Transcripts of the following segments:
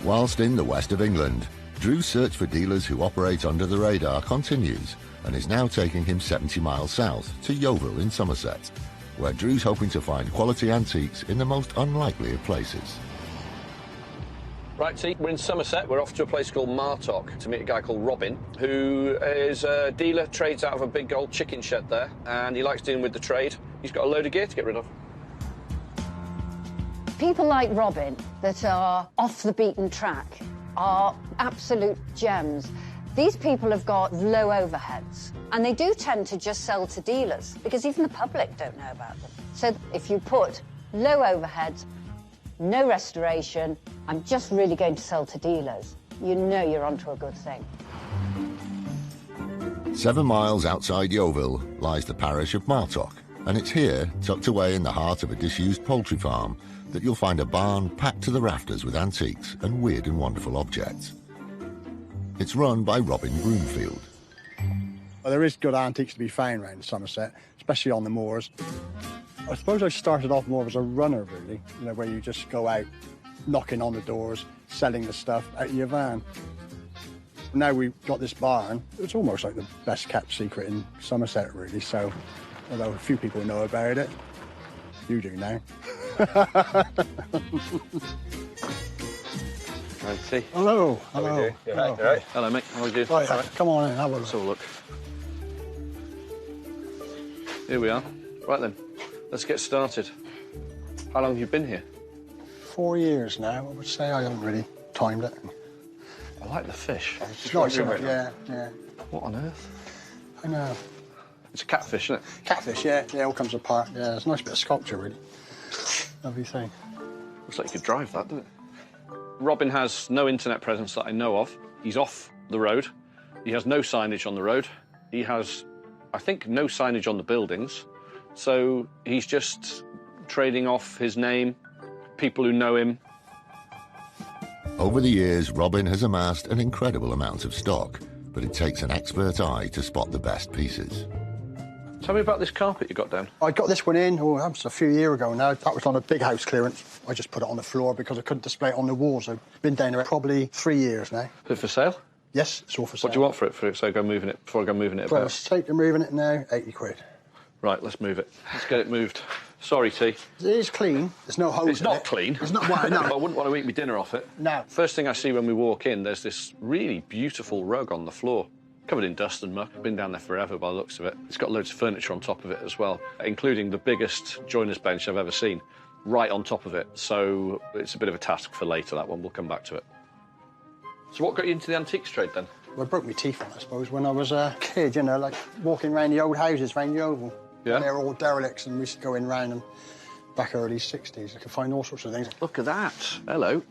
Whilst in the west of England, Drew's search for dealers who operate under the radar continues and is now taking him 70 miles south to Yeovil in Somerset, where Drew's hoping to find quality antiques in the most unlikely of places. Right, T, we're in Somerset. We're off to a place called Martock to meet a guy called Robin, who is a dealer, trades out of a big old chicken shed there, and he likes dealing with the trade. He's got a load of gear to get rid of. People like Robin that are off the beaten track are absolute gems. These people have got low overheads, and they do tend to just sell to dealers because even the public don't know about them. So if you put low overheads, no restoration, I'm just really going to sell to dealers, you know you're onto a good thing. 7 miles outside Yeovil lies the parish of Martock, and it's here, tucked away in the heart of a disused poultry farm, that you'll find a barn packed to the rafters with antiques and weird and wonderful objects. It's run by Robin Broomfield. Well, there is good antiques to be found around Somerset, especially on the moors. I suppose I started off more as a runner, really, you know, where you just go out knocking on the doors, selling the stuff out of your van. Now we've got this barn, it's almost like the best kept secret in Somerset, really, so although a few people know about it, you do now. Right, T. Hello. How Hello. are we doing? You all right? Hello, mate. How are you doing? Oh, yeah. Come on in, have a look. Let's have a look. Here we are. Right then, let's get started. How long have you been here? 4 years now, I would say. I haven't really timed it. I like the fish. It's nice, isn't it? Yeah, yeah. What on earth? I know. It's a catfish, isn't it? Catfish, yeah. Yeah, it all comes apart. Yeah, it's a nice bit of sculpture, really. Lovely thing. Looks like you could drive that, doesn't it? Robin has no internet presence that I know of. He's off the road. He has no signage on the road. He has, I think, no signage on the buildings. So he's just trading off his name, people who know him. Over the years, Robin has amassed an incredible amount of stock, but it takes an expert eye to spot the best pieces. Tell me about this carpet you got down. I got this one in, that was a few years ago now. That was on a big house clearance. I just put it on the floor because I couldn't display it on the walls. I've been down there probably 3 years now. Is it for sale? Yes, it's all for sale. What do you want for it, so I go moving it, before I go moving it Well, about? take to moving it now, 80 quid. Right, let's move it. Let's get it moved. Sorry, T. It is clean. There's no holes It's not clean. It's not, well, no. I wouldn't want to eat my dinner off it. No. First thing I see when we walk in, there's this really beautiful rug on the floor, covered in dust and muck. Been down there forever by the looks of it. It's got loads of furniture on top of it as well, including the biggest joiner's bench I've ever seen, right on top of it. So it's a bit of a task for later, that one. We'll come back to it. So what got you into the antiques trade then? Well, I broke my teeth on, I suppose, when I was a kid, you know, like walking around the old houses around Yeovil. Yeah. And they're all derelicts, and we used to go in round them back early 60s. I could find all sorts of things. Look at that. Hello.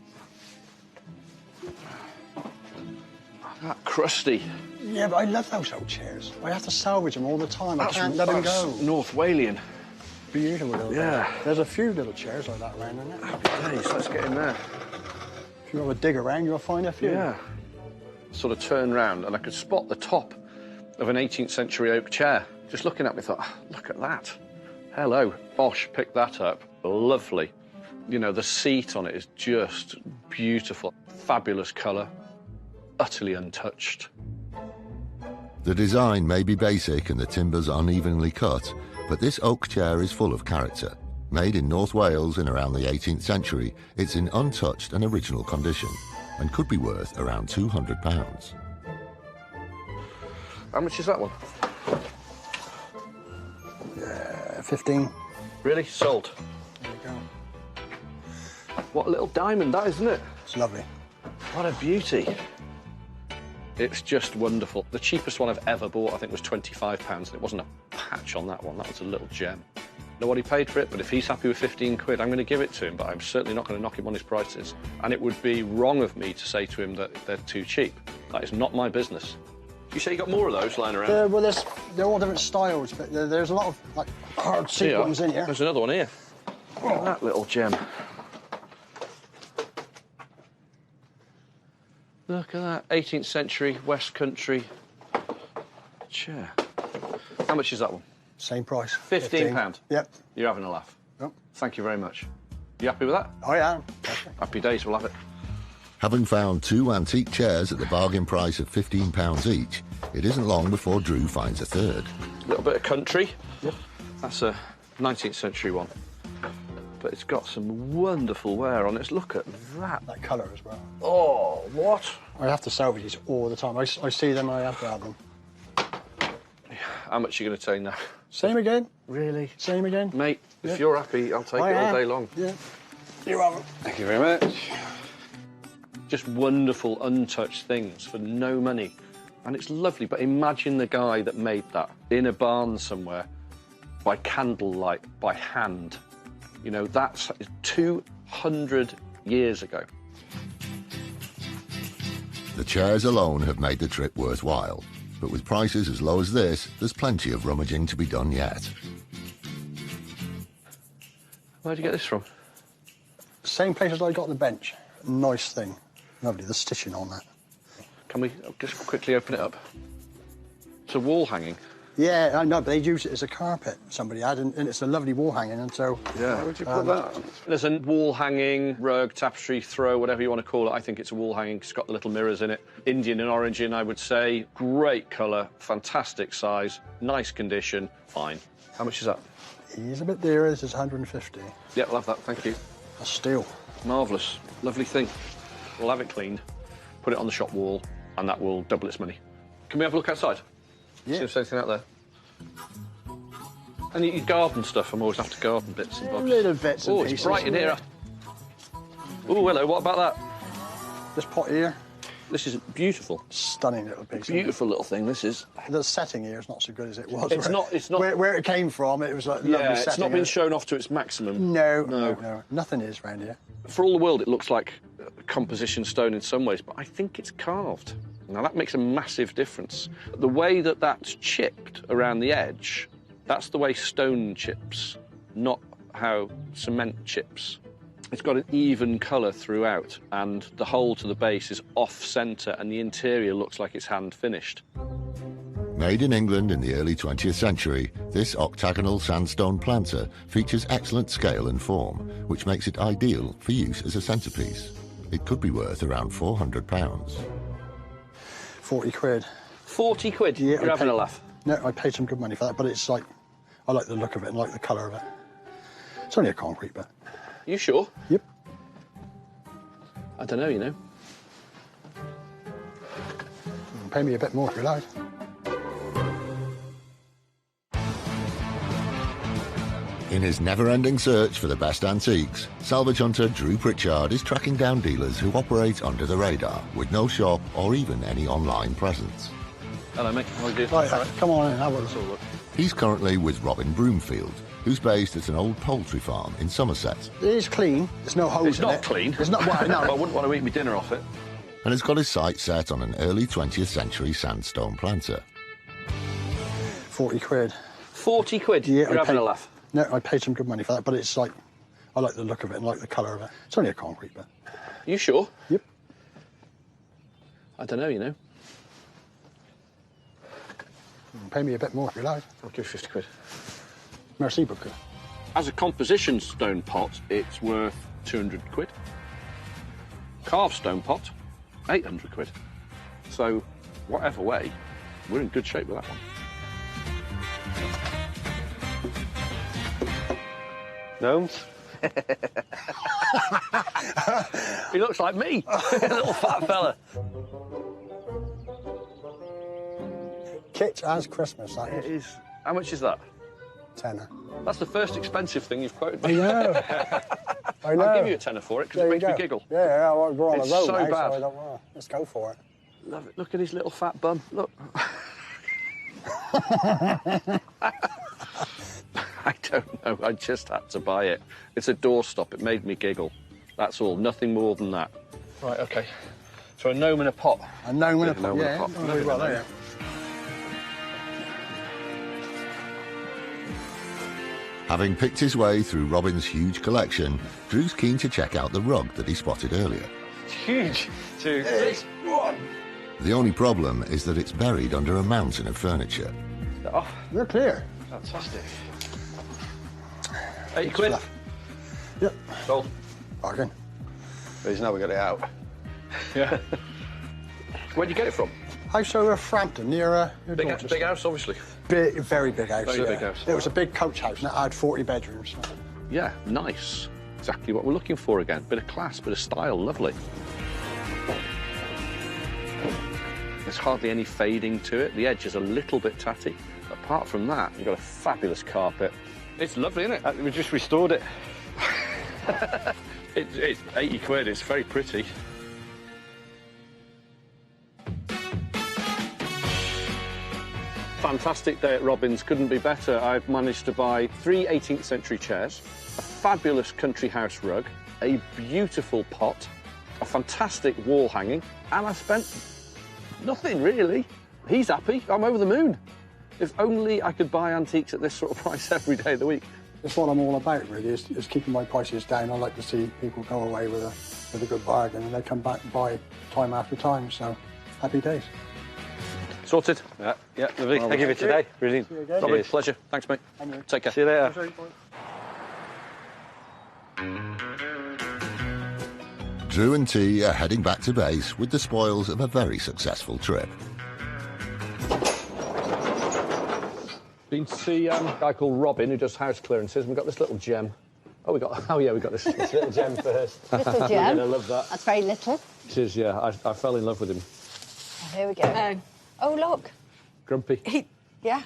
That crusty. Yeah, but I love those old chairs. I have to salvage them all the time. I can't let them That's go. North Walian. Beautiful. Yeah. There's a few little chairs like that around, isn't there? Days, let's get in there. If you have a dig around, you'll find a few. Yeah. Sort of turned round and I could spot the top of an 18th century oak chair. Just looking at me, I thought, oh, look at that. Hello. Bosch picked that up. Lovely. You know, the seat on it is just beautiful. Fabulous colour. Utterly untouched. The design may be basic and the timbers unevenly cut, but this oak chair is full of character. Made in North Wales in around the 18th century, it's in untouched and original condition and could be worth around £200. How much is that one? 15. Really? Sold. There you go. What a little diamond that, isn't it? It's lovely. What a beauty. It's just wonderful. The cheapest one I've ever bought, I think, was £25, and it wasn't a patch on that one. That was a little gem. Know what he paid for it, but if he's happy with 15 quid, I'm going to give it to him, but I'm certainly not going to knock him on his prices. And it would be wrong of me to say to him that they're too cheap. That is not my business. You say you got more of those lying around? Well, they're all different styles, but there's a lot of, like, hard seat ones in here. There's another one here. Look at that little gem. Look at that, 18th century West Country chair. How much is that one? Same price. £15? Yep. You're having a laugh. Yep. Thank you very much. You happy with that? I am. Happy days, we'll have it. Having found 2 antique chairs at the bargain price of £15 each, it isn't long before Drew finds a third. A little bit of country. Yep. That's a 19th century one. But it's got some wonderful wear on it. Look at that. That colour as well. Oh, what? I have to salvage these all the time. I see them and I have to have them. How much are you going to take now? Same again. Really? Same again. Mate, Yeah. if you're happy, I'll take I it all am. day long. Yeah. You're welcome. Thank you very much. Just wonderful, untouched things for no money. And it's lovely, but imagine the guy that made that in a barn somewhere by candlelight, by hand. You know, that's 200 years ago. The chairs alone have made the trip worthwhile, but with prices as low as this, there's plenty of rummaging to be done yet. Where'd you get this from? Same place as I got the bench. Nice thing. Lovely, the stitching on that. Can we just quickly open it up? It's a wall hanging. Yeah, I know, but they use it as a carpet, somebody had, and it's a lovely wall hanging, and so... Where would you put that? There's a wall hanging, rug, tapestry, throw, whatever you want to call it. I think it's a wall hanging. It's got the little mirrors in it. Indian in origin, I would say. Great colour, fantastic size, nice condition, fine. How much is that? He's a bit dearer, this is 150. Yeah, we'll have that, thank you. That's steel. Marvellous, lovely thing. We'll have it cleaned, put it on the shop wall, and that will double its money. Can we have a look outside? See Yeah. if there's anything out there. And your garden stuff, I'm always after garden bits and bobs. Little bits and Oh, pieces. it's bright in here. Oh, hello, what about that? This pot here, This is beautiful. stunning little piece. Beautiful little thing, this is. The setting here is not so good as it was. It's not- Where it came from, it was like lovely Yeah, setting. it's not been shown off to its maximum. No. Nothing is round here. For all the world, it looks like composition stone in some ways, but I think it's carved. Now, that makes a massive difference. The way that that's chipped around the edge, that's the way stone chips, not how cement chips. It's got an even colour throughout, and the hole to the base is off-centre, and the interior looks like it's hand-finished. Made in England in the early 20th century, this octagonal sandstone planter features excellent scale and form, which makes it ideal for use as a centrepiece. It could be worth around £400. 40 quid. 40 quid? Yeah, You're having a laugh. No, I paid some good money for that, but it's like, I like the look of it and like the colour of it. It's only a concrete bit. You sure? Yep. I don't know, you know. You can pay me a bit more if you like. In his never-ending search for the best antiques, salvage hunter Drew Pritchard is tracking down dealers who operate under the radar, with no shop or even any online presence. Hello, mate. How are you doing? Right, come on in, have a look. He's currently with Robin Broomfield, who's based at an old poultry farm in Somerset, It is clean. There's no holes It's in it. not clean. It's not, well, I no. wouldn't want to eat my dinner off it. and has got his sights set on an early 20th century sandstone planter. 40 quid. 40 quid? Yeah, You're having a laugh. No, I paid some good money for that, but it's like, I like the look of it and like the colour of it. It's only a concrete bit. You sure? Yep. I don't know, you know. You can pay me a bit more if you like. I'll give you 50 quid. Merci beaucoup. As a composition stone pot, it's worth 200 quid. Carved stone pot, 800 quid. So, whatever way, we're in good shape with that one. Gnomes? He looks like me, a little fat fella. Kit as Christmas, that It is. is. How much is that? Tenner. That's the first expensive thing you've quoted I me. know. I know. I'll give you a tenner for it because it There makes you me go. giggle. Yeah, well, we're on It's the road so now, bad. so I don't want to. Let's go for it. Love it. Look at his little fat bum. Look. I don't know. I just had to buy it. It's a doorstop. It made me giggle. That's all. Nothing more than that. Right, OK. So a gnome in a pot. A gnome in a pot. gnome in a Yeah, pot. very well, there. Having picked his way through Robin's huge collection, Drew's keen to check out the rug that he spotted earlier. It's huge. 2, 3, 1. The only problem is that it's buried under a mountain of furniture. Oh, You're clear. fantastic. 80 quid. Yep. Sold. Bargain. He's never got it out. Yeah. Where'd you get it from? House over Frampton, near your Big, daughter's. big house, obviously. Big, very big house. Very yeah. big house. It was a big coach house, and it had 40 bedrooms. Yeah, nice. Exactly what we're looking for again. Bit of class, bit of style, lovely. There's hardly any fading to it. The edge is a little bit tatty. Apart from that, you've got a fabulous carpet. It's lovely, isn't it? We just restored it. It's 80 quid, it's very pretty. Fantastic day at Robbins, couldn't be better. I've managed to buy 3 18th century chairs, a fabulous country house rug, a beautiful pot, a fantastic wall hanging, and I spent nothing really. He's happy, I'm over the moon. If only I could buy antiques at this sort of price every day of the week. That's what I'm all about, really, is keeping my prices down. I like to see people go away with a good bargain, and they come back and buy time after time, so happy days. Sorted. Yeah, lovely. Thank you for today. Brilliant. See you again. Lovely, Cheers. pleasure. Thanks, mate. And you. Take care. See you later. Sorry, boy. Drew and T are heading back to base with the spoils of a very successful trip. Been to see a guy called Robin who does house clearances. We've got this little gem. Oh yeah, we got this little gem first. Little gem. I love that. That's very little. It is, yeah. I fell in love with him. Oh, here we go. Oh, look. Grumpy. Yeah.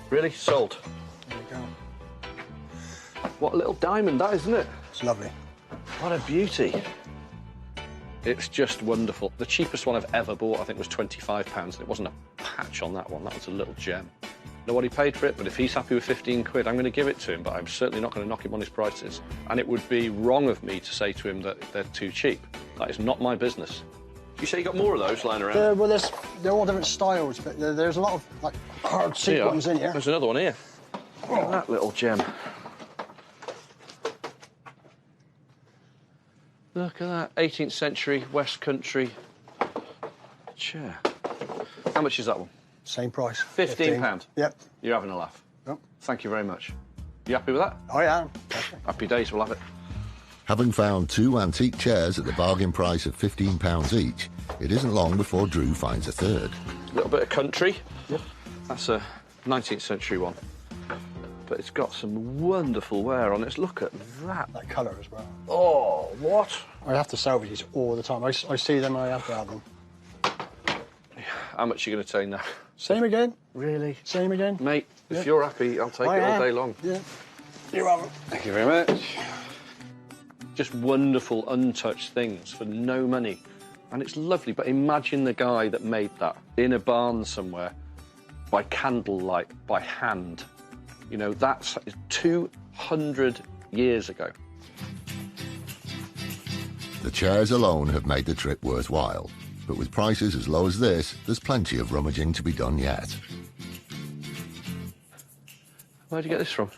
Really? Sold. There you go. What a little diamond that, isn't it? It's lovely. What a beauty. It's just wonderful. The cheapest one I've ever bought, I think, was £25, and it wasn't a patch on that one. That was a little gem. Know what he paid for it, but if he's happy with 15 quid, I'm going to give it to him, but I'm certainly not going to knock him on his prices. And it would be wrong of me to say to him that they're too cheap. That is not my business. You say you got more of those lying around? Well, they're all different styles, but there's a lot of like hard sequins in here. There's another one here. Look at that little gem. Look at that, 18th century West Country chair. How much is that one? Same price. £15? Yep. You're having a laugh. Yep. Thank you very much. You happy with that? I am. Happy days, we'll have it. Having found 2 antique chairs at the bargain price of £15 each, it isn't long before Drew finds a third. A little bit of country. Yep. That's a 19th century one. But it's got some wonderful wear on it. Look at that. That colour as well. Oh, what? I have to salvage these all the time. I see them and I have to have them. How much are you going to take now? Same again. Really? Same again. Mate, Yep. if you're happy, I'll take it all day long. Yeah. You're welcome. Thank you very much. Just wonderful, untouched things for no money. And it's lovely, but imagine the guy that made that in a barn somewhere, by candlelight, by hand. You know, that's 200 years ago. The chairs alone have made the trip worthwhile, but with prices as low as this, there's plenty of rummaging to be done yet. Where'd you get this from?